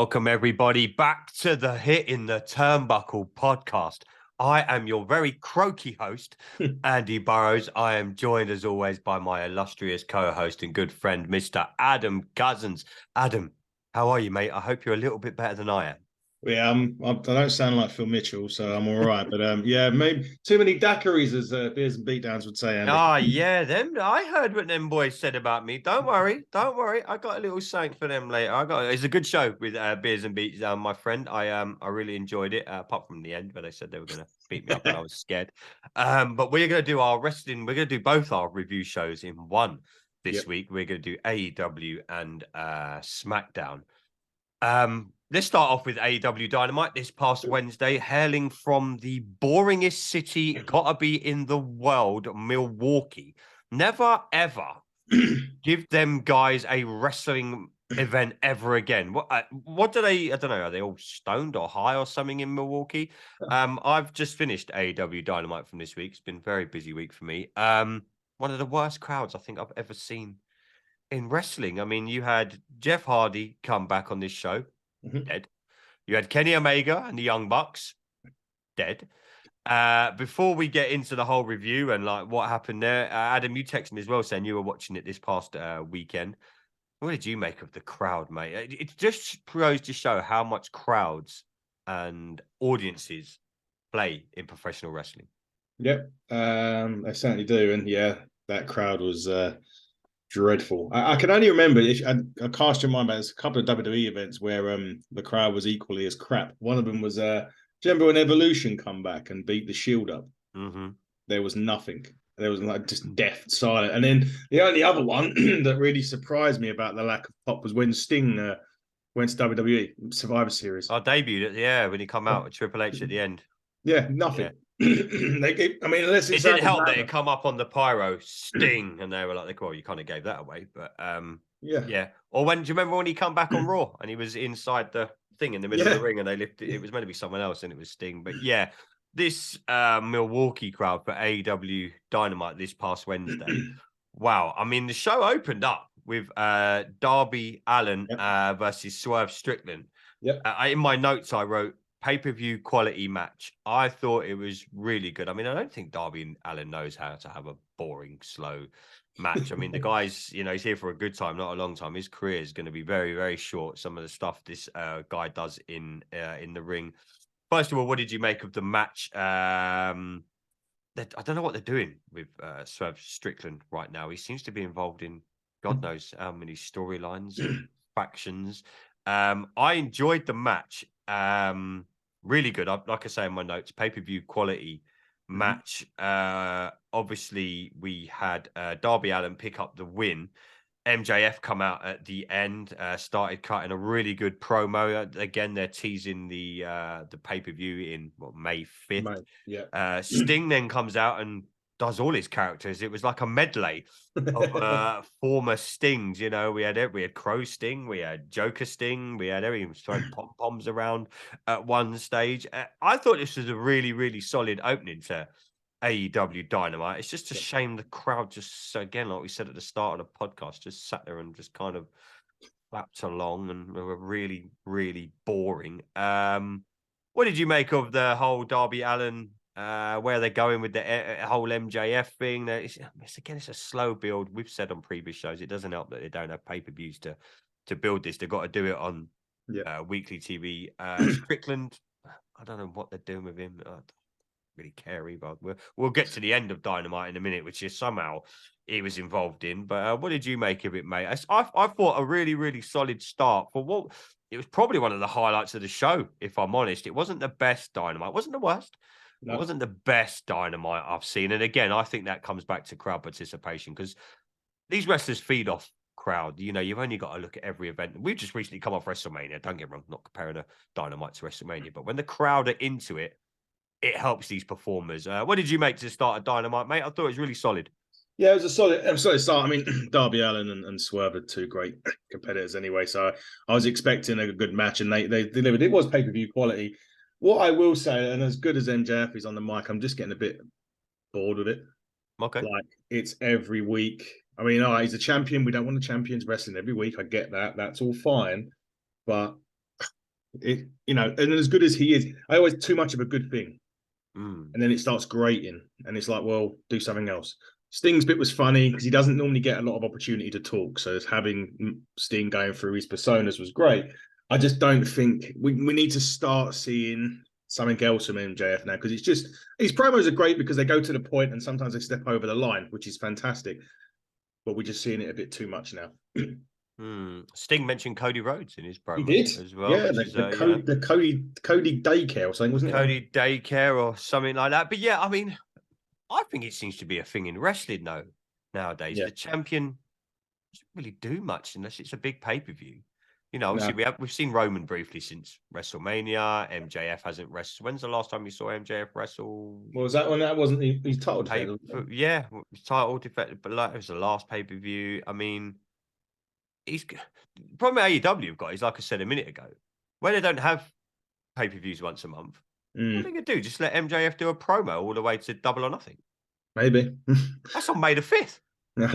Welcome, everybody, back to the Hit in the Turnbuckle podcast. I am your very croaky host, Andy Burrows. I am joined, as always, by my illustrious co-host and good friend, Mr. Adam Cousins. Adam, how are you, mate? I hope you're a little bit better than I am. Yeah, I don't sound like Phil Mitchell, so I'm all right. But yeah, maybe too many daiquiris, as Beers and Beatdowns would say, Andy. Yeah, them. I heard what them boys said about me. Don't worry. I got a little saying for them later. It's a good show with Beers and Beats, my friend. I really enjoyed it, apart from the end where they said they were going to beat me up and I was scared. But we're going to do our wrestling. We're going to do both our review shows in one this week. We're going to do AEW and SmackDown. Let's start off with AEW Dynamite this past Wednesday, hailing from the boringest city gotta be in the world, Milwaukee. Never, ever give them guys a wrestling event ever again. What do they, I don't know, are they all stoned or high or something in Milwaukee? I've just finished AEW Dynamite from this week. It's been a very busy week for me. One of the worst crowds I think I've ever seen in wrestling. I mean, you had Jeff Hardy come back on this show. Dead. You had Kenny Omega and the Young Bucks, dead. Before we get into the whole review and like what happened there, Adam, you texted me as well saying you were watching it this past weekend. What did you make of the crowd, mate? It just goes to show how much crowds and audiences play in professional wrestling. Yep, they certainly do, and yeah, that crowd was dreadful. I can only remember if I cast your mind back. There's a couple of WWE events where the crowd was equally as crap. One of them was do you remember when Evolution come back and beat the Shield up? Mm-hmm. There was nothing. There was like just death, silent. And then the only other one that really surprised me about the lack of pop was when Sting went to WWE Survivor Series. I debuted it, yeah, when he come out with Triple H at the end. Yeah, nothing. Yeah. Unless it didn't help that it come up on the pyro Sting, and they were like, "Well, you kind of gave that away." But yeah. Or do you remember when he come back on Raw and he was inside the thing in the middle of the ring and they lifted? It was meant to be someone else and it was Sting. But yeah, this Milwaukee crowd for AEW Dynamite this past Wednesday. Wow, I mean the show opened up with Darby Allin versus Swerve Strickland. In my notes, I wrote pay-per-view quality match. I thought it was really good. I mean, I don't think Darby Allin knows how to have a boring, slow match. I mean, the guy's, he's here for a good time, not a long time. His career is going to be very, very short. Some of the stuff this guy does in the ring. First of all, what did you make of the match? I don't know what they're doing with Swerve Strickland right now. He seems to be involved in God knows how many storylines, factions. I enjoyed the match. Really good. Like I say in my notes, pay-per-view quality match. Obviously, we had Darby Allin pick up the win. MJF come out at the end, started cutting a really good promo. Again, they're teasing the pay-per-view in May 5th. Sting then comes out and does all his characters. It was like a medley of former Stings. We had Crow Sting, we had Joker Sting, we had everything throwing pom-poms around at one stage. I thought this was a really, really solid opening to AEW Dynamite. It's just a shame the crowd just, again, like we said at the start of the podcast, just sat there and just kind of clapped along and were really, really boring. What did you make of the whole Darby Allin, where they're going with the whole MJF thing? It's a slow build. We've said on previous shows, it doesn't help that they don't have pay-per-views to build this. They've got to do it on weekly TV. Strickland, I don't know what they're doing with him. Really care either. We'll get to the end of Dynamite in a minute, which is somehow he was involved in. But what did you make of it, mate? I thought a really, really solid start for what it was probably one of the highlights of the show, if I'm honest. It wasn't the best Dynamite. It wasn't the worst. No. It wasn't the best Dynamite I've seen. And again, I think that comes back to crowd participation because these wrestlers feed off crowd. You've only got to look at every event. We've just recently come off WrestleMania. Don't get me wrong, not comparing a Dynamite to WrestleMania. But when the crowd are into it, it helps these performers. What did you make to start a Dynamite, mate? I thought it was really solid. Yeah, it was a solid start. I mean, Darby Allin and Swerve are two great competitors anyway, so I was expecting a good match, and they delivered. It was pay-per-view quality. What I will say, and as good as MJF is on the mic, I'm just getting a bit bored with it. Okay. Like, it's every week. I mean, he's a champion. We don't want the champions wrestling every week. I get that. That's all fine. But And as good as he is, I always too much of a good thing. Mm. And then it starts grating, and it's like, well, do something else. Sting's bit was funny because he doesn't normally get a lot of opportunity to talk. So having Sting going through his personas was great. I just don't think we need to start seeing something else from MJF now, because it's just his promos are great because they go to the point and sometimes they step over the line, which is fantastic. But we're just seeing it a bit too much now. Sting mentioned Cody Rhodes in his promo He did as well. yeah, Which is, the Cody daycare or something, wasn't it? Cody daycare or something like that. But yeah, I mean, I think it seems to be a thing in wrestling though nowadays. Yeah. The champion doesn't really do much unless it's a big pay-per-view. No. Obviously we've seen Roman briefly since WrestleMania. MJF hasn't wrestled. When's the last time you saw MJF wrestle? What was that one? That wasn't his title defense. Yeah, title defense, but like it was the last pay-per-view. I mean, he's the problem AEW have got is, like I said a minute ago, where they don't have pay-per-views once a month. What are they gonna do? Just let MJF do a promo all the way to Double or Nothing? Maybe. That's on May the 5th. No,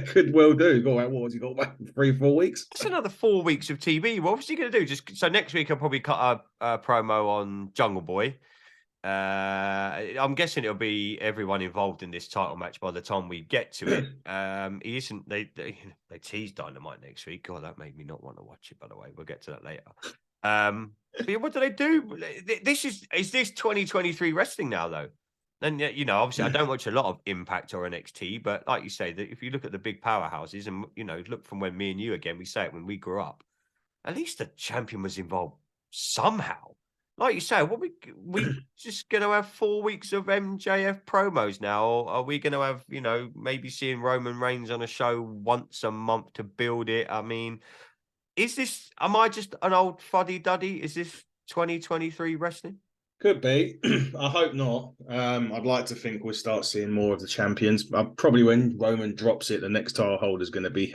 could well do. Got what was he got back 3-4 weeks? That's another 4 weeks of TV. What's he going to do? Just so next week I'll probably cut a promo on Jungle Boy. I'm guessing it'll be everyone involved in this title match by the time we get to it. He isn't. They teased Dynamite next week. God, that made me not want to watch it. By the way, we'll get to that later. But what do they do? Is this 2023 wrestling now though? And obviously, I don't watch a lot of Impact or NXT, but like you say, that if you look at the big powerhouses, and look from when me and you again, we say it when we grew up, at least the champion was involved somehow. Like you say, what we just going to have 4 weeks of MJF promos now, or are we going to have maybe seeing Roman Reigns on a show once a month to build it? I mean, am I just an old fuddy duddy? Is this 2023 wrestling? Could be. I hope not. I'd like to think we'll start seeing more of the champions. Probably when Roman drops it, the next title holder is going to be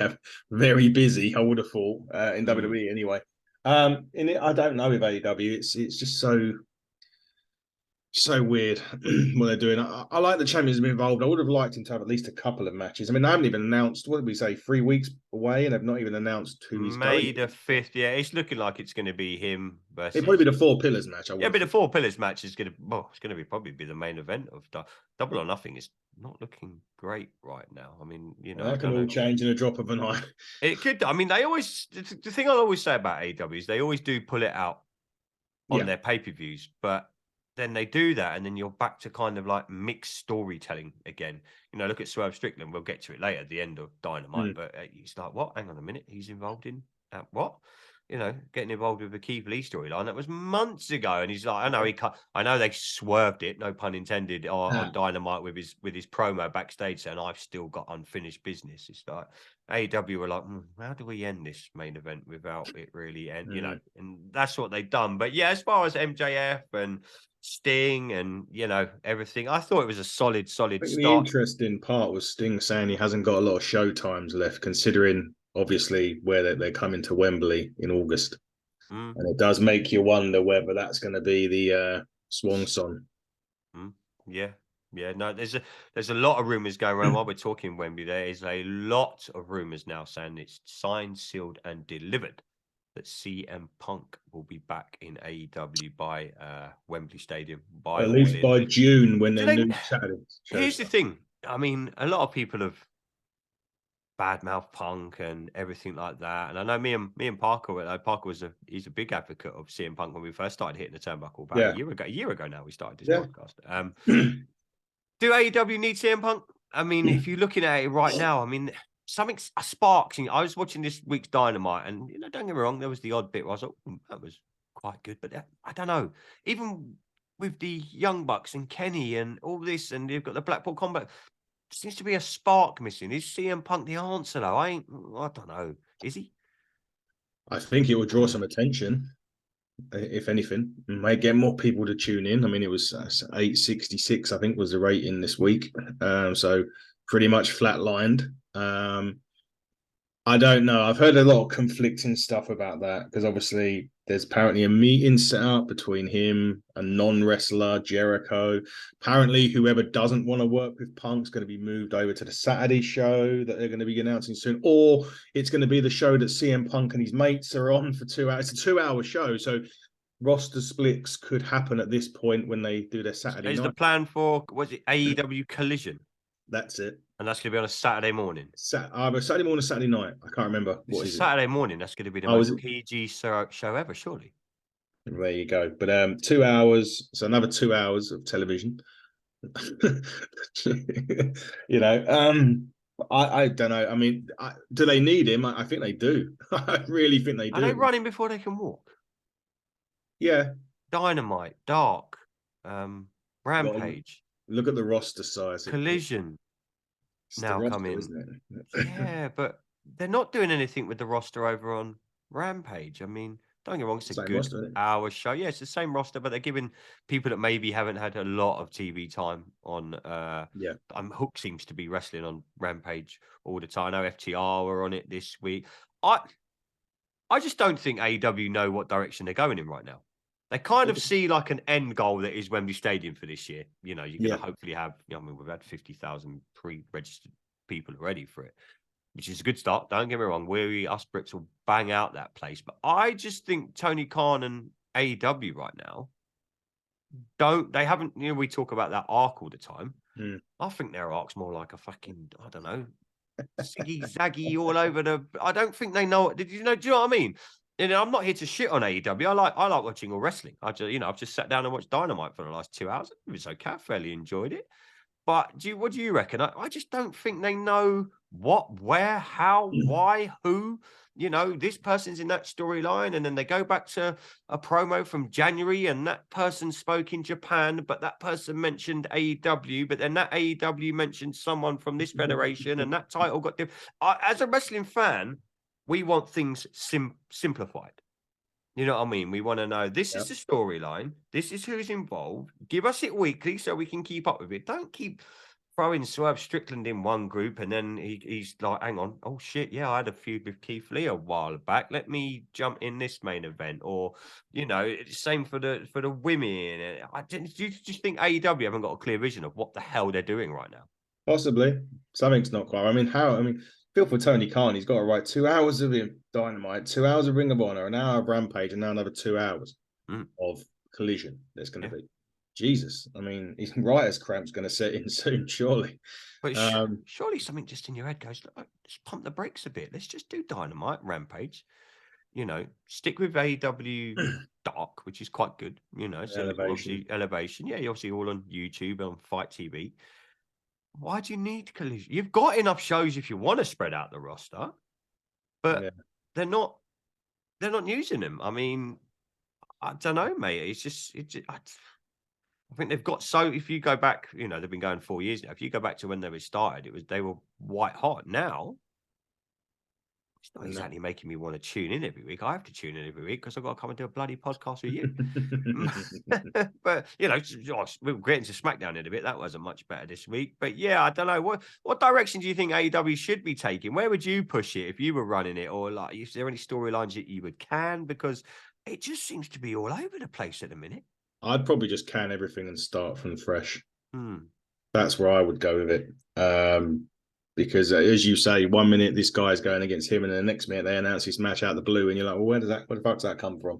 very busy. I would have thought in WWE anyway. I don't know with AEW. It's just so weird what they're doing. I like the champions being involved. I would have liked him to have at least a couple of matches. I mean, they haven't even announced, what did we say, 3 weeks away, and they've not even announced who he's May the 5th. Yeah, it's looking like it's going to be him versus. It'll probably be the Four Pillars match. But the Four Pillars match is going to probably be the main event of Double or Nothing. Is not looking great right now. I mean, that can all change in a drop of an eye. It could. I mean, they always. The thing I'll always say about AEW is they always do pull it out on their pay-per-views, but then they do that, and then you're back to kind of like mixed storytelling again. Look at Swerve Strickland. We'll get to it later at the end of Dynamite, but he's like, what? Hang on a minute. He's involved in what? Getting involved with the Keith Lee storyline. That was months ago, and he's like, I know they swerved it, no pun intended, on Dynamite with his promo backstage saying, I've still got unfinished business. It's like AEW were like, how do we end this main event without it really end? And that's what they've done. But yeah, as far as MJF and Sting and everything, I thought it was a solid start. The interesting part was Sting saying he hasn't got a lot of show times left, considering obviously where they're coming to Wembley in August, and it does make you wonder whether that's going to be the swan song. Yeah. No, there's a lot of rumors going around while we're talking Wembley. There is a lot of rumors now saying it's signed, sealed, and delivered that CM Punk will be back in AEW by Wembley Stadium at least by June when their new Saturday. Here's the thing. I mean, a lot of people have badmouth Punk and everything like that, and I know me and Parker. Parker he's a big advocate of CM Punk when we first started hitting the turnbuckle about a year ago now. We started this podcast. Do AEW need CM Punk? I mean, if you're looking at it right now, I mean, something's a spark. I was watching this week's Dynamite, and don't get me wrong, there was the odd bit where I was like, that was quite good, but I don't know. Even with the Young Bucks and Kenny and all this, and you've got the Blackpool Combat, seems to be a spark missing. Is CM Punk the answer though? I don't know. Is he? I think it will draw some attention. If anything, it may get more people to tune in. I mean, it was 866, I think, was the rating this week. So pretty much flatlined. I don't know. I've heard a lot of conflicting stuff about that because obviously There's apparently a meeting set up between him, a non-wrestler, Jericho. Apparently, whoever doesn't want to work with Punk's going to be moved over to the Saturday show that they're going to be announcing soon, or it's going to be the show that CM Punk and his mates are on for 2 hours. It's a 2-hour show, so roster splits could happen at this point when they do their Saturday night. Is the plan for, was it AEW Collision? That's it. And that's going to be on a Saturday morning. Either Saturday morning or Saturday night. I can't remember. What is Saturday morning. That's going to be the most PG show ever, surely. There you go. But 2 hours, so another 2 hours of television. I don't know. I mean, do they need him? I think they do. I really think they do. Are they running before they can walk? Yeah. Dynamite, Dark, Rampage. Look at the roster size. Collision. Now roster, come in. Isn't it? Yeah, but they're not doing anything with the roster over on Rampage. I mean, don't get me wrong, it's a good roster, hour show. Yeah, it's the same roster, but they're giving people that maybe haven't had a lot of TV time on. Hook seems to be wrestling on Rampage all the time. I know FTR were on it this week. I just don't think AEW know what direction they're going in right now. They kind of see like an end goal that is Wembley Stadium for this year. You know, you're going to hopefully have, I mean, we've had 50,000 pre-registered people already for it, which is a good start. Don't get me wrong. Us Brits will bang out that place. But I just think Tony Khan and AEW right now we talk about that arc all the time. I think their arc's more like a fucking, I don't know, ziggy zaggy all over I don't think they know. Do you know what I mean? And I'm not here to shit on AEW. I like watching all wrestling. I've just sat down and watched Dynamite for the last 2 hours. It was okay. I fairly enjoyed it. But what do you reckon? I just don't think they know what, where, how, why, who. You know, this person's in that storyline, and then they go back to a promo from January, and that person spoke in Japan, but that person mentioned AEW, but then that AEW mentioned someone from this federation, and that title got different. As a wrestling fan, we want things simplified. You know what I mean? We want to know this is the storyline. This is who's involved. Give us it weekly so we can keep up with it. Don't keep throwing Swerve Strickland in one group and then he's like, hang on. Oh, shit. Yeah, I had a feud with Keith Lee a while back. Let me jump in this main event. Or, you know, same for the women. Do you just think AEW haven't got a clear vision of what the hell they're doing right now? Possibly. Something's not quite. I mean, feel for Tony Khan. He's got to write 2 hours of Dynamite, 2 hours of Ring of Honor, an hour of Rampage, and now another 2 hours of Collision. There's going to be. Jesus. I mean, his writer's cramp's going to set in soon, surely. But surely something just in your head goes, let's pump the brakes a bit. Let's just do Dynamite, Rampage. You know, stick with AEW Dark, which is quite good. You know, so Elevation. Yeah, you're obviously all on YouTube, on Fight TV. Why do you need Collision? You've got enough shows if you want to spread out the roster, but they're not using them. I mean, I don't know, mate. I think they've got if you go back, you know, they've been going 4 years now. If you go back to when they were started, they were white hot. Now, it's not exactly making me want to tune in every week. I have to tune in every week because I've got to come and do a bloody podcast with you. But, you know, we were getting to SmackDown in a bit. That wasn't much better this week. But, yeah, I don't know. What direction do you think AEW should be taking? Where would you push it if you were running it? Or, like, is there any storylines that you would can? Because it just seems to be all over the place at the minute. I'd probably just can everything and start from fresh. That's where I would go with it. Because as you say, 1 minute this guy's going against him, and the next minute they announce this match out of the blue, and you're like, well, where the fuck does that come from?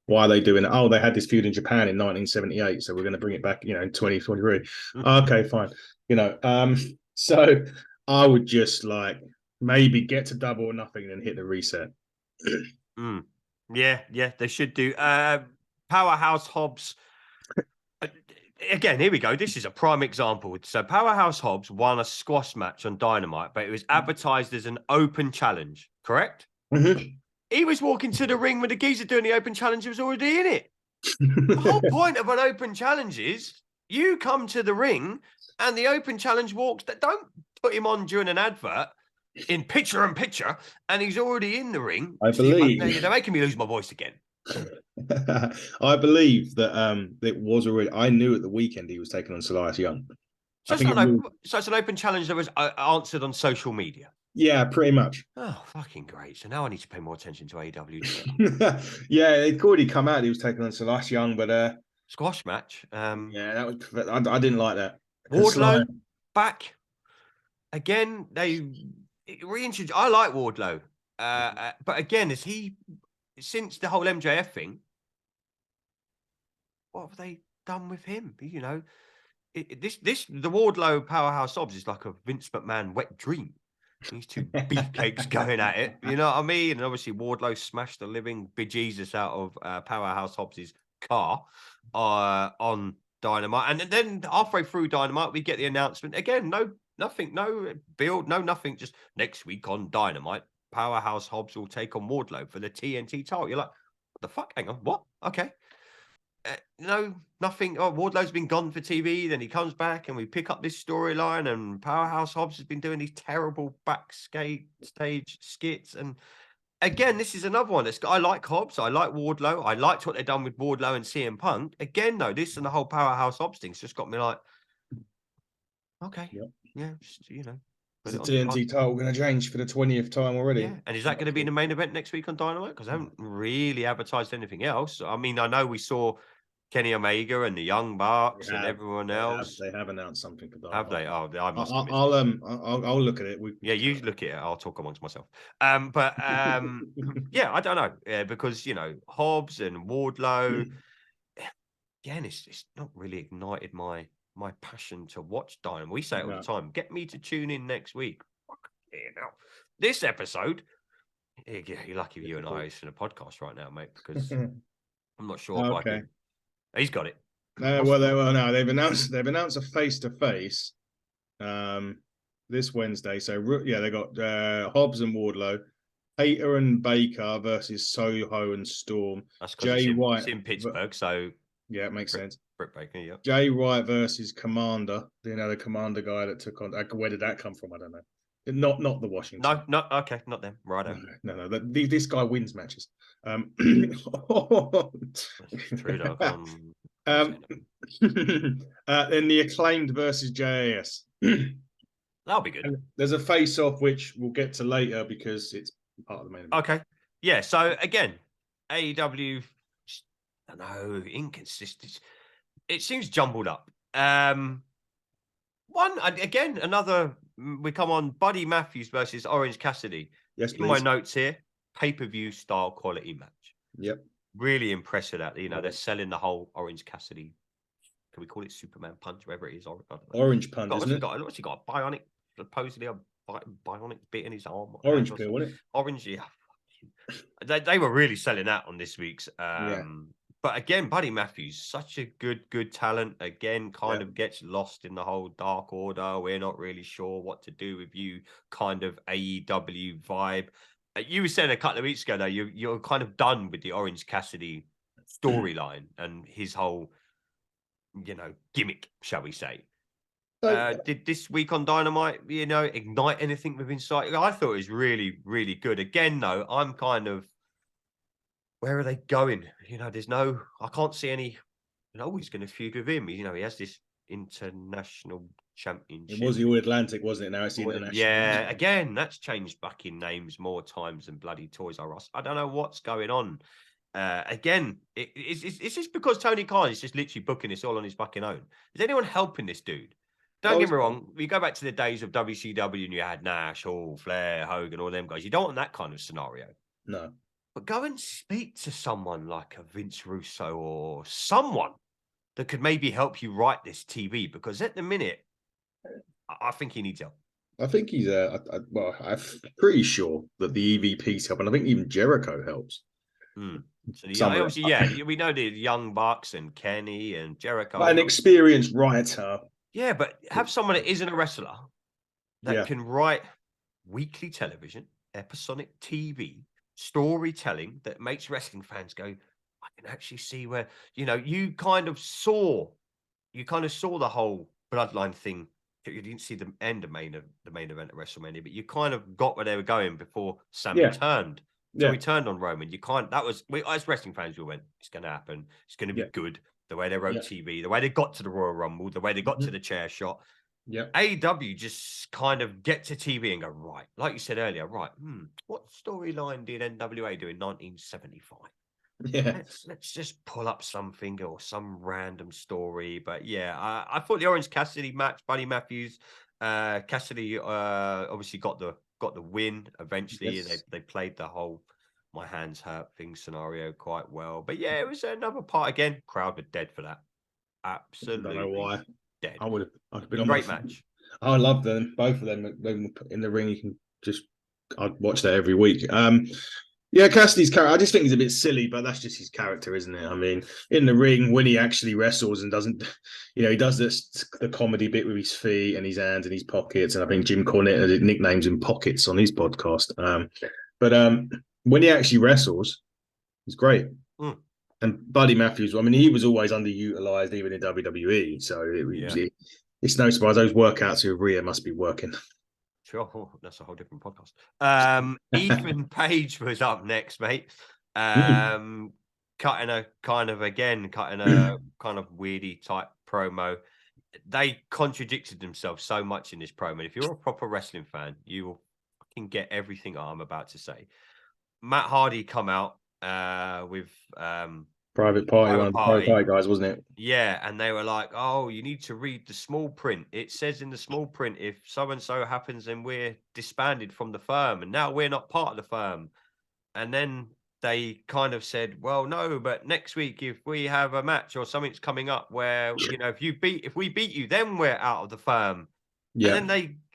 Why are they doing it? Oh, they had this feud in Japan in 1978, so we're going to bring it back, you know, in 2023. Okay, fine. You know, so I would just like maybe get to Double or Nothing and then hit the reset. Yeah, they should do. Powerhouse Hobbs. Again, here we go. This is a prime example. So Powerhouse Hobbs won a squash match on Dynamite, but it was advertised as an open challenge, correct? He was walking to the ring when the geezer doing the open challenge was already in it. The whole point of an open challenge is you come to the ring and the open challenge walks. Don't put him on during an advert in picture-in-picture, and he's already in the ring. I believe. They're making me lose my voice again. I believe that it was already. I knew at the weekend he was taking on Elias Young. So it's an open challenge that was answered on social media. Yeah, pretty much. Oh, fucking great. So now I need to pay more attention to AEW. Yeah, it already come out. He was taking on Silas Young, but Squash match. yeah, that was. I didn't like that. Wardlow back again. They reintroduced. I like Wardlow, but again, is he since the whole MJF thing? What have they done with him? You know, the Wardlow Powerhouse Hobbs is like a Vince McMahon wet dream. These two beefcakes going at it, you know what I mean? And obviously Wardlow smashed the living bejesus out of Powerhouse Hobbs's car on Dynamite, and then halfway through Dynamite we get the announcement again. Nothing, no build, no nothing. Just next week on Dynamite, Powerhouse Hobbs will take on Wardlow for the TNT title. You're like, what the fuck? Hang on, what? Okay. No, nothing. Oh, Wardlow's been gone for TV. Then he comes back, and we pick up this storyline. And Powerhouse Hobbs has been doing these terrible backstage skits. And again, this is another one. I like Hobbs. I like Wardlow. I liked what they've done with Wardlow and CM Punk. Again, though, this and the whole Powerhouse Hobbs thing's just got me like, okay, yeah, just, you know. Is the TNT title going to change for the 20th time already? Yeah, and is that going to be in the main event next week on Dynamite? Because I haven't really advertised anything else. I mean, I know we saw Kenny Omega and the Young Bucks and everyone else. They have announced something for Dynamite. Have they? Oh, I must have missed I'll look at it. Yeah, you look at it. I'll talk amongst myself. But yeah, I don't know because you know Hobbs and Wardlow. Again, it's not really ignited my passion to watch Dynamite. We say it all the time. Get me to tune in next week. Now, this episode. You're lucky you and I are in a podcast right now, mate, because I'm not sure if I can. He's got it. No, they've announced a face-to-face this Wednesday. So yeah, they got Hobbs and Wardlow, Hater and Baker versus Soho and Storm. That's because it's in Pittsburgh, so yeah, it makes sense. Britt Baker, yeah. Jay White versus Commander. You know, the Commander guy that took on. Where did that come from? I don't know. Not the Washington. No, okay, not them. Right. No. This guy wins matches. True. Then the Acclaimed versus JAS. That'll be good. And there's a face-off which we'll get to later because it's part of the main event. Okay. Yeah. So again, AEW. I know inconsistent. It seems jumbled up. Another. We come on Buddy Matthews versus Orange Cassidy. Yes, please. In my notes here, pay-per-view style quality match. Yep. Really impressed with that. You know, they're selling the whole Orange Cassidy. Can we call it Superman Punch, whatever it is? Orange Punch, what's he got a bionic, supposedly a bionic bit in his arm. Orange pill, wasn't it? Orange, yeah. They were really selling that on this week's. But again, Buddy Matthews, such a good talent. Again, kind of gets lost in the whole Dark Order. We're not really sure what to do with you. Kind of AEW vibe. You were saying a couple of weeks ago, though, you're kind of done with the Orange Cassidy storyline and his whole, you know, gimmick, shall we say? Did this week on Dynamite, you know, ignite anything within sight? I thought it was really, really good. Again, though, I'm kind of. Where are they going? You know, I can't see any. He's going to feud with him. You know, he has this international championship. It was the All Atlantic, wasn't it? Now it's the international. Yeah, again, that's changed back in names more times than bloody Toys R Us. I don't know what's going on. Again, it's just because Tony Khan is just literally booking this all on his fucking own. Is anyone helping this dude? Don't get me wrong. We go back to the days of WCW and you had Nash, Hall, Flair, Hogan, all them guys. You don't want that kind of scenario. No. But go and speak to someone like a Vince Russo or someone that could maybe help you write this TV, because at the minute, I think he needs help. I think he's I'm pretty sure that the EVPs help, and I think even Jericho helps. So obviously, we know the Young Bucks and Kenny and Jericho. But an experienced writer. Yeah, but have someone that isn't a wrestler that can write weekly television, episodic TV, storytelling that makes wrestling fans go, I can actually see where, you know, you kind of saw the whole bloodline thing. You didn't see the end of the main event at WrestleMania, but you kind of got where they were going before Sammy turned. So we turned on Roman. As wrestling fans, we went, it's going to happen. It's going to be good. The way they wrote TV, the way they got to the Royal Rumble, the way they got to the chair shot. Yeah. AEW just kind of get to TV and go, right, like you said earlier, right, what storyline did NWA do in 1975? Yeah. Let's just pull up something or some random story. But yeah, I thought the Orange Cassidy match, Buddy Matthews, Cassidy obviously got the win eventually. Yes. They played the whole my hands hurt thing scenario quite well. But yeah, it was another part again. Crowd were dead for that. I don't know Absolutely why. dead. I'd been on my Great match. I love them, both of them. In the ring, you can I'd watch that every week. Yeah, Cassidy's character, I just think he's a bit silly, but that's just his character, isn't it? I mean, in the ring, when he actually wrestles and doesn't, he does the comedy bit with his feet and his hands and his pockets. And I think Jim Cornette had nicknames him Pockets on his podcast. But when he actually wrestles, he's great. And Buddy Matthews, I mean, he was always underutilized even in WWE. So it's no surprise those workouts with Rhea must be working. Sure, that's a whole different podcast. Ethan Page was up next, mate. Cutting a kind of weirdy type promo. They contradicted themselves so much in this promo. If you're a proper wrestling fan, you will fucking get everything I'm about to say. Matt Hardy come out with Private Party, one of the Private Party guys, wasn't it? Yeah, and they were like, "Oh, you need to read the small print. It says in the small print if so and so happens, then we're disbanded from the firm, and now we're not part of the firm." And then they kind of said, "Well, no, but next week if we have a match or something's coming up where if we beat you, then we're out of the firm." Yeah. And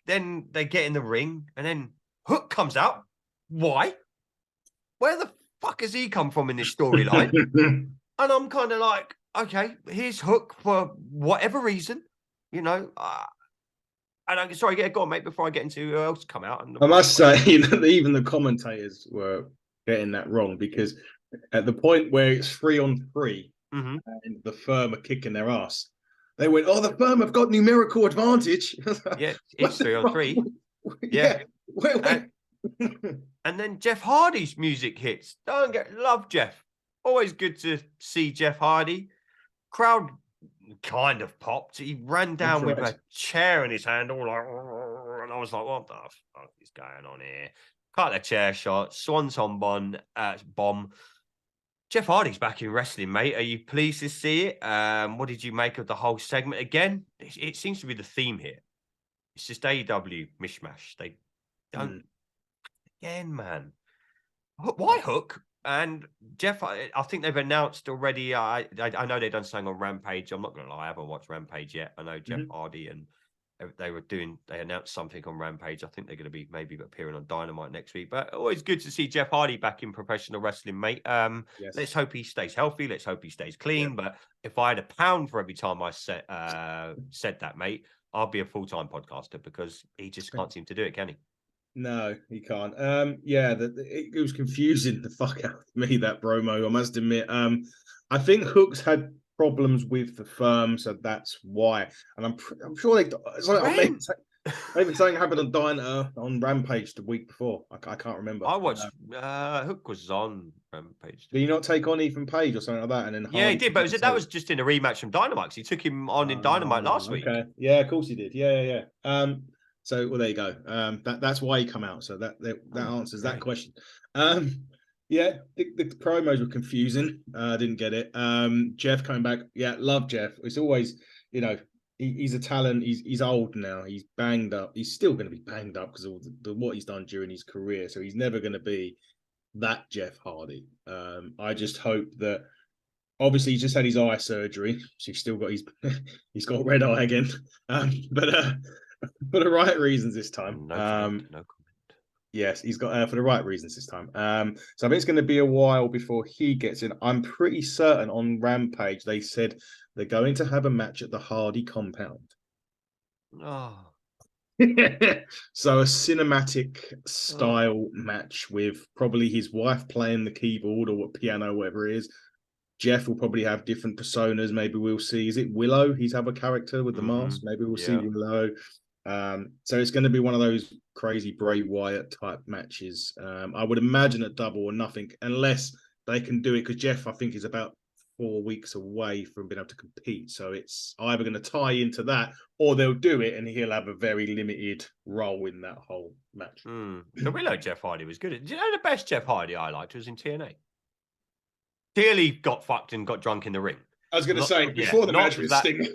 then they get in the ring, and then Hook comes out. Why? Where the fuck has he come from in this storyline? And I'm kind of like, okay, here's Hook for whatever reason, sorry, go on, mate, before I get into who else come out. I must say, even the commentators were getting that wrong, because at the point where it's 3-on-3 and the firm are kicking their ass, they went, "Oh, the firm have got numerical advantage." Yeah, it's 3-on-3. Yeah. And then Jeff Hardy's music hits. Love Jeff. Always good to see Jeff Hardy. Crowd kind of popped. He ran down with a chair in his hand, all like, and I was like, "What the fuck is going on here?" Cut the chair shot, swanton bomb. Jeff Hardy's back in wrestling, mate. Are you pleased to see it? What did you make of the whole segment? Again, it seems to be the theme here. It's just AEW mishmash. They don't. Again, man. Why Hook? And Jeff, I think they've announced already. I know they've done something on Rampage. I'm not going to lie, I haven't watched Rampage yet. I know Jeff Hardy and they announced something on Rampage. I think they're going to be maybe appearing on Dynamite next week. But always good to see Jeff Hardy back in professional wrestling, mate. Yes. Let's hope he stays healthy. Let's hope he stays clean. Yeah. But if I had £1 for every time I said that, mate, I'll be a full-time podcaster, because he just can't seem to do it, can he? No, he can't. It was confusing the fuck out of me, that promo, I must admit. I think Hook's had problems with the firm, so that's why. And I'm sure maybe something happened on Rampage the week before. I can't remember. I watched Hook was on Rampage. Did he not take on Ethan Page or something like that? And then he did, but that was just in a rematch from Dynamite. He took him on in Dynamite last week. Okay, yeah, of course he did. Yeah. So, well, there you go. That's why he come out. So that answers that question. The promos were confusing. I didn't get it. Jeff coming back. Yeah, love Jeff. It's always, he's a talent. He's old now. He's banged up. He's still going to be banged up because of what he's done during his career. So he's never going to be that Jeff Hardy. I just hope that. Obviously, he's just had his eye surgery. So he's still got he's got red eye again. But for the right reasons this time. No comment. Yes, he's got for the right reasons this time. So I think it's going to be a while before he gets in. I'm pretty certain on Rampage they said they're going to have a match at the Hardy compound. Oh. So a cinematic style match with probably his wife playing the keyboard or piano, whatever it is. Jeff will probably have different personas. Maybe we'll see. Is it Willow? He's have a character with the mask. Maybe we'll see Willow. So it's going to be one of those crazy Bray Wyatt type matches. I would imagine at Double or Nothing, unless they can do it, because Jeff, I think, is about 4 weeks away from being able to compete. So it's either going to tie into that, or they'll do it and he'll have a very limited role in that whole match. The Willow Jeff Hardy was good. Do you know the best Jeff Hardy I liked was in TNA? Clearly got fucked and got drunk in the ring. I was going to say, before the match with Sting.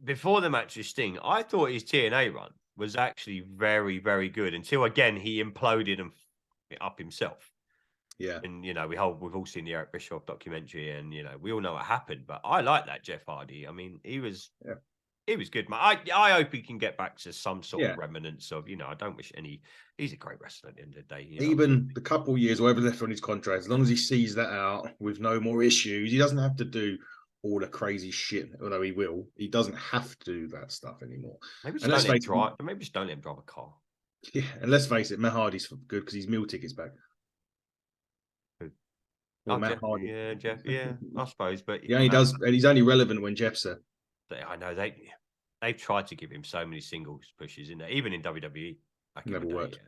Before the match with Sting, I thought his TNA run was actually very, very good until, again, he imploded and up himself. Yeah. And, you know, we've all seen the Eric Bischoff documentary and, you know, we all know what happened. But I like that Jeff Hardy. I mean, he was good. I hope he can get back to some sort of remnants of, you know, I don't wish any. He's a great wrestler at the end of the day. Even the couple of years, whatever left on his contract, as long as he sees that out with no more issues, he doesn't have to do all the crazy shit, although he will. He doesn't have to do that stuff anymore. Maybe just don't let him drive a car. Yeah, and let's face it, Matt Hardy's good because he's meal tickets back. Well, Matt Hardy. Yeah, Jeff. Yeah, I suppose. But he does, and he's only relevant when Jeff's there. I know they've tried to give him so many singles pushes in there, even in WWE. Never worked.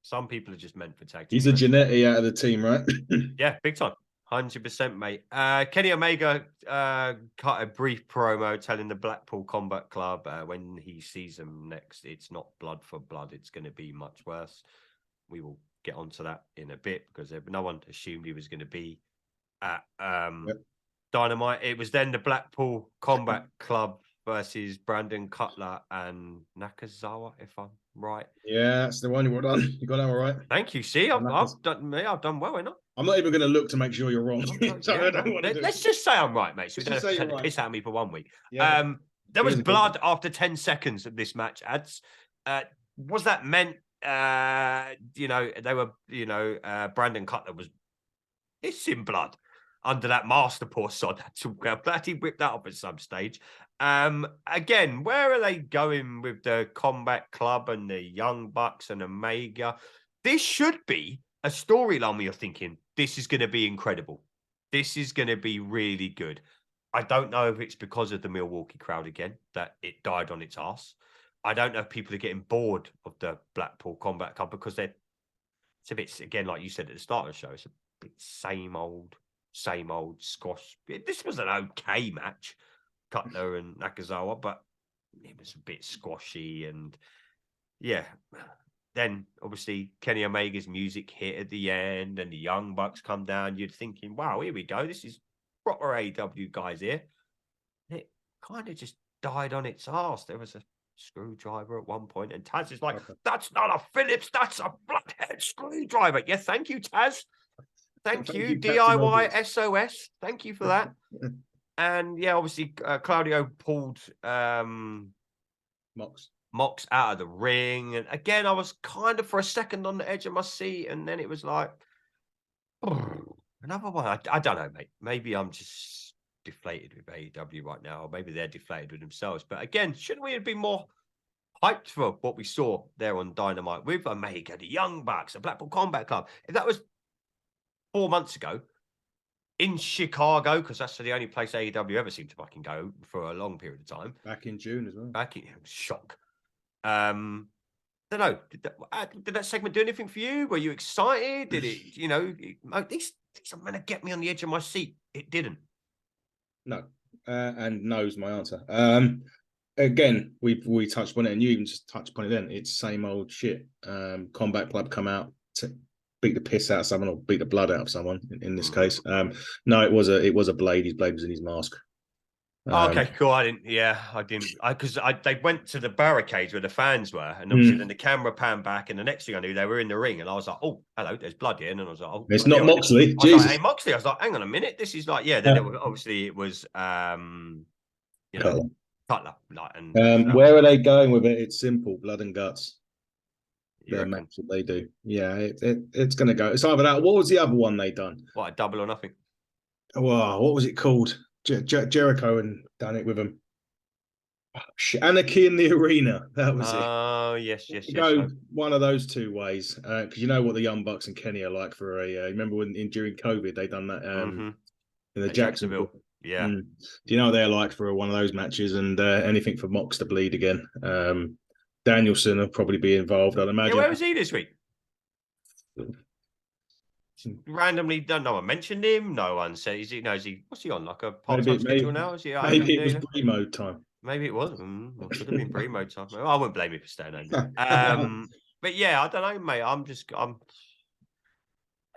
Some people are just meant for tag team. He's a Jannetty out of the team, right? Yeah, big time. 100%, mate. Kenny Omega cut a brief promo telling the Blackpool Combat Club when he sees them next, it's not blood for blood. It's going to be much worse. We will get onto that in a bit because no one assumed he was going to be at Dynamite. It was then the Blackpool Combat Club versus Brandon Cutler and Nakazawa, if I'm right. Yeah, that's the one you got done. You got that all right. Thank you. See, I've done well enough. I'm not even going to look to make sure you're wrong. Let's just say I'm right, mate. So we don't have to take the piss out of me for 1 week. Yeah. There was blood after 10 seconds of this match, ads. Was that meant, Brandon Cutler was hissing blood under that master paw sod. I'm glad he whipped that up at some stage. Again, where are they going with the Combat Club and the Young Bucks and Omega? This should be a storyline where you're thinking, this is going to be incredible. This is going to be really good. I don't know if it's because of the Milwaukee crowd again, that it died on its ass. I don't know if people are getting bored of the Blackpool Combat Club because it's a bit, again, like you said at the start of the show, it's a bit same old squash. This was an okay match, Cutler and Nakazawa, but it was a bit squashy and Then obviously Kenny Omega's music hit at the end and the Young Bucks come down. You're thinking, wow, here we go. This is proper AEW guys here. And it kind of just died on its ass. There was a screwdriver at one point, and Taz is like, that's not a Phillips, that's a flathead screwdriver. Yeah, thank you, Taz. Thank you, DIY SOS. Thank you for that. And obviously Claudio pulled Mox out of the ring. And again, I was kind of for a second on the edge of my seat, and then it was like, another one. I don't know, mate. Maybe I'm just deflated with AEW right now, or maybe they're deflated with themselves. But again, shouldn't we have been more hyped for what we saw there on Dynamite with Omega, the Young Bucks, the Blackpool Combat Club? If that was 4 months ago in Chicago, because that's the only place AEW ever seemed to fucking go for a long period of time. Back in June as well. Shock. Don't know. Did that segment do anything for you? Were you excited? Did it? These are going to get me on the edge of my seat. It didn't. No, and no's my answer. Again, we touched on it, and you even just touched upon it. Then it's same old shit. Combat Club come out to beat the piss out of someone or beat the blood out of someone. In this case, no, it was a blade. His blade was in his mask. Okay, cool. I didn't because they went to the barricades where the fans were, and obviously then the camera panned back, and the next thing I knew, they were in the ring, and I was like, "Oh, hello, there's blood here," and then I was like, "Oh, it's not Moxley." Jesus. Like, hey, Moxley. I was like, "Hang on a minute, this is like, Then obviously it was, Cutler. Like, and where are they going with it? It's simple, blood and guts. The match that they do, it's going to go. It's either that. What was the other one they done? What, a double or nothing? Wow, what was it called? Jericho and done it with him. Oh, shit. Anarchy in the Arena. That was it. Oh, yes. Go one of those two ways. Because you know what the Young Bucks and Kenny are like for a. Remember when during COVID they done that in the Jacksonville. Yeah. Do you know what they're like for one of those matches? And anything for Mox to bleed again. Danielson will probably be involved, I'd imagine. Yeah, where was he this week? randomly, no one mentioned him. No one said, is he, what's he on? Like a part-time maybe, schedule now? Is he maybe it was pre-mode time. Maybe it was. Could have been pre-mode time. I wouldn't blame you for staying home. But yeah, I don't know, mate.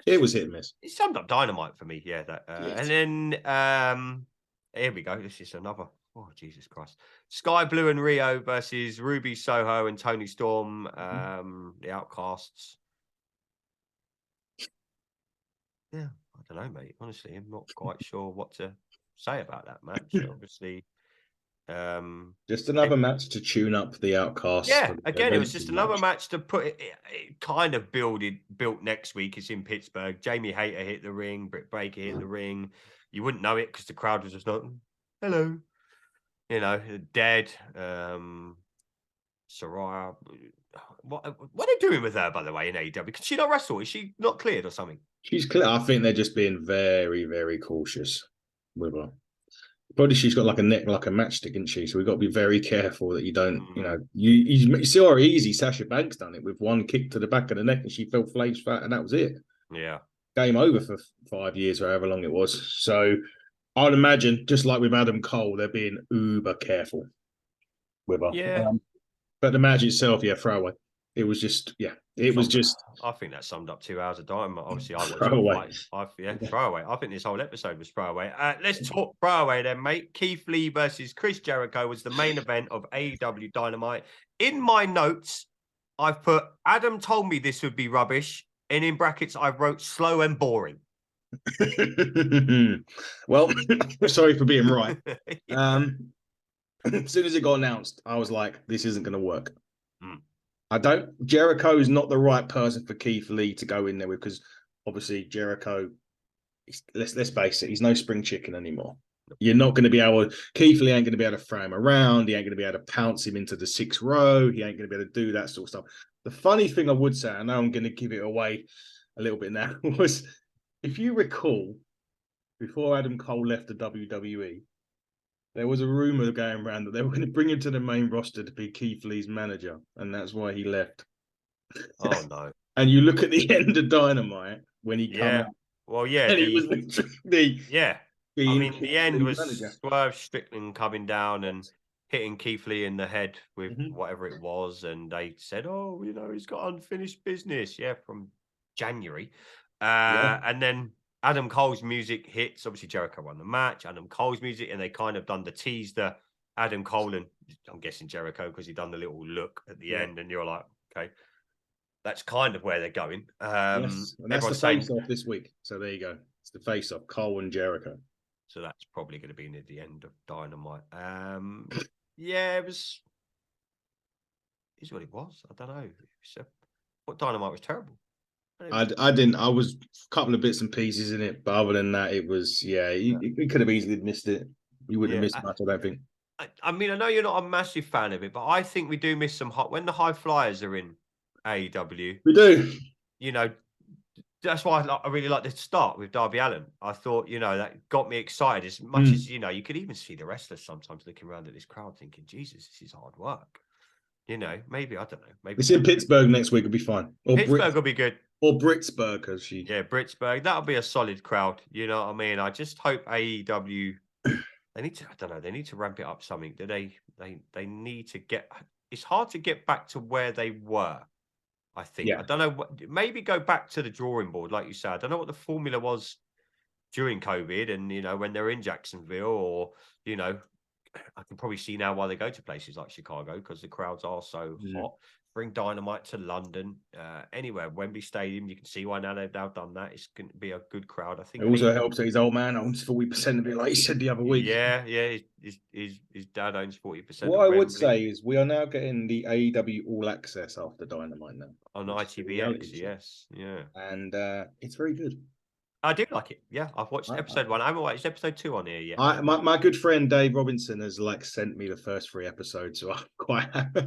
It was hit and miss. It summed up Dynamite for me. Yeah. Yes. And then here we go. This is another. Oh, Jesus Christ. Sky Blue and Rio versus Ruby Soho and Tony Storm, the Outcasts. Yeah, I don't know, mate. Honestly, I'm not quite sure what to say about that match. Obviously, just another match to tune up the Outcasts. Yeah, again, it was just another match to put it kind of built next week. It's in Pittsburgh. Jamie Hayter hit the ring, Britt Baker hit the ring. You wouldn't know it because the crowd was just not, hello, dead. Soraya, what are they doing with her, by the way, in AEW? Can she not wrestle? Is she not cleared or something? She's clear. I think they're just being very, very cautious with her. Probably she's got like a neck, like a matchstick, isn't she? So we've got to be very careful that you don't, you saw her easy. Sasha Banks done it with one kick to the back of the neck and she fell flames flat and that was it. Yeah. Game over for 5 years or however long it was. So I'd imagine, just like with Adam Cole, they're being uber careful with her. Yeah. But the match itself, throwaway. It was just, I think that summed up 2 hours of Dynamite. Obviously, I watched throwaway. I think this whole episode was throwaway. Let's talk throwaway then, mate. Keith Lee versus Chris Jericho was the main event of AEW Dynamite. In my notes, I've put, Adam told me this would be rubbish. And in brackets, I wrote slow and boring. Well, sorry for being right. As soon as it got announced, I was like, this isn't going to work. Jericho is not the right person for Keith Lee to go in there with, because obviously Jericho, let's face it, he's no spring chicken anymore. You're not going to be able, Keith Lee ain't going to be able to throw him around. He ain't going to be able to pounce him into the 6th row. He ain't going to be able to do that sort of stuff. The funny thing I would say, I know I'm going to give it away a little bit now, was if you recall, before Adam Cole left the WWE, there was a rumor going around that they were going to bring him to the main roster to be Keith Lee's manager, and that's why he left. Oh, no. And you look at the end of Dynamite when he came out. Well, yeah. And it was literally... Yeah. I mean, the end was Swerve Strickland coming down and hitting Keith Lee in the head with whatever it was, and they said, oh, he's got unfinished business, from January. And then Adam Cole's music hits. Obviously, Jericho won the match. Adam Cole's music, and they kind of done the tease to Adam Cole and I'm guessing Jericho because he done the little look at the end, and you're like, okay, that's kind of where they're going. Yes, and that's the face-off this week. So there you go. It's the face-off, Cole and Jericho. So that's probably going to be near the end of Dynamite. Yeah, it was. Is what it was. I don't know. What Dynamite was terrible. I didn't. I was a couple of bits and pieces in it, but other than that, it was he could have easily missed it. You wouldn't have missed much, I don't think. I mean, I know you're not a massive fan of it, but I think we do miss some when the high flyers are in AEW. We do. That's why I really like the start with Darby Allin. I thought, that got me excited as much as, you could even see the wrestlers sometimes looking around at this crowd thinking, Jesus, this is hard work. Maybe, I don't know. Maybe it's in Pittsburgh next week. It'll be fine. Or Pittsburgh will be good. Or Britsburg, as she. Yeah, Britsburg. That'll be a solid crowd. You know what I mean? I just hope AEW, they need to ramp it up something. They need to get, it's hard to get back to where they were. I think. I don't know. Maybe go back to the drawing board, like you said. I don't know what the formula was during COVID, and when they're in Jacksonville, or I can probably see now why they go to places like Chicago because the crowds are so hot. Bring Dynamite to London, anywhere, Wembley Stadium. You can see why now they've done that. It's going to be a good crowd. I think it also helps that his old man owns 40% of it, like you said the other week. Yeah. His dad owns 40%. What I would say is we are now getting the AEW All Access after Dynamite now on ITVX. Yes, and it's very good. I do like it. Yeah, I've watched episode 1. I haven't watched episode 2 on here yet. My good friend Dave Robinson has sent me the first 3 episodes, so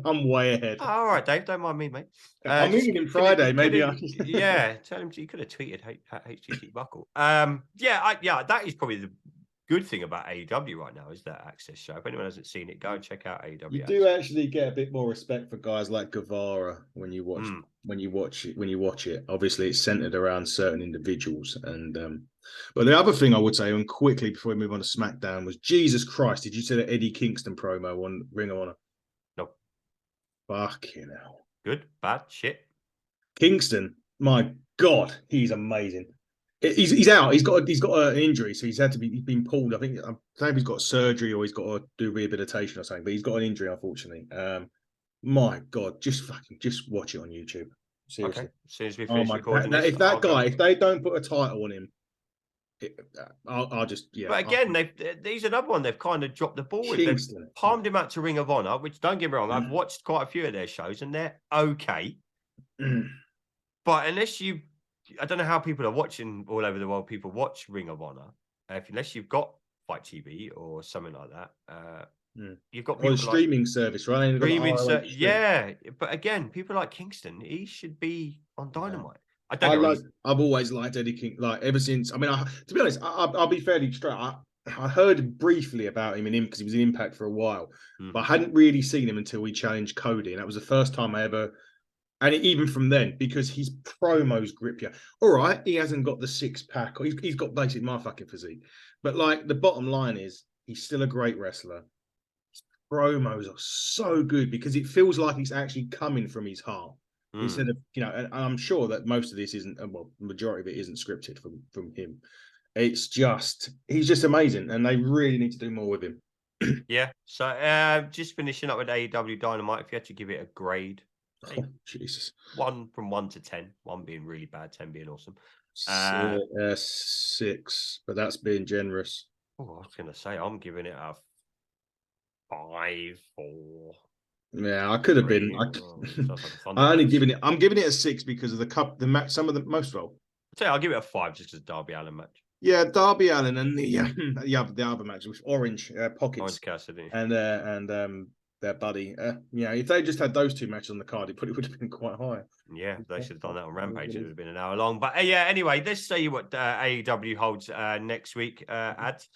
I'm way ahead. Oh, all right, Dave, don't mind me, mate. I'm meeting him Friday. Maybe tell him you could have tweeted HTT Buckle. That is probably good thing about AEW right now is that Access show. If anyone hasn't seen it, go and check out AEW. You do actually get a bit more respect for guys like Guevara when you watch it. Obviously, it's centered around certain individuals, and but the other thing I would say, and quickly before we move on to SmackDown, was Jesus Christ! Did you see the Eddie Kingston promo on Ring of Honor? Nope. Fucking hell. Good, bad, shit. Kingston, my God, he's amazing. He's out. He's got an injury, so he's been pulled. I think he's got surgery or he's got to do rehabilitation or something. But he's got an injury, unfortunately. My God, just watch it on YouTube. Seriously. Okay. As soon as we finish recording this, if they don't put a title on him, I'll just But again, these are another one they've kind of dropped the ball with. They've palmed him out to Ring of Honor, which, don't get me wrong, I've watched quite a few of their shows and they're okay. But I don't know how people are watching all over the world. People watch Ring of Honor. Unless you've got Fight TV or something like that, you've got people streaming service, right? Yeah, but again, people like Kingston, he should be on Dynamite. I've always liked Eddie King, like ever since. I mean, to be honest, I'll be fairly straight. I heard briefly about him because he was in Impact for a while, but I hadn't really seen him until we challenged Cody, and that was the first time I ever. And even from then, because his promos grip you. All right, he hasn't got the 6-pack. He's got basically my fucking physique. But like the bottom line is, he's still a great wrestler. His promos are so good because it feels like he's actually coming from his heart instead of, and I'm sure that most of this isn't, well, the majority of it isn't scripted from him. He's just amazing, and they really need to do more with him. Yeah. So just finishing up with AEW Dynamite, if you had to give it a grade. Oh, Jesus. 1 from 1 to 10. 1 being really bad, 10 being awesome. 6, but that's being generous. Oh, I was going to say I'm giving it a 5, 4. Yeah, I could have been. I'm giving it a 6 because of the match. Some of the most well. I'll give it a 5 just because of Darby Allin match. Yeah, Darby Allin and the other match was Orange Pockets, Orange Cassidy, and their buddy. If they just had those 2 matches on the card, it would have been quite high. Yeah, they should have done that on Rampage. It would have been an hour long. But anyway, let's see what AEW holds next week, ads.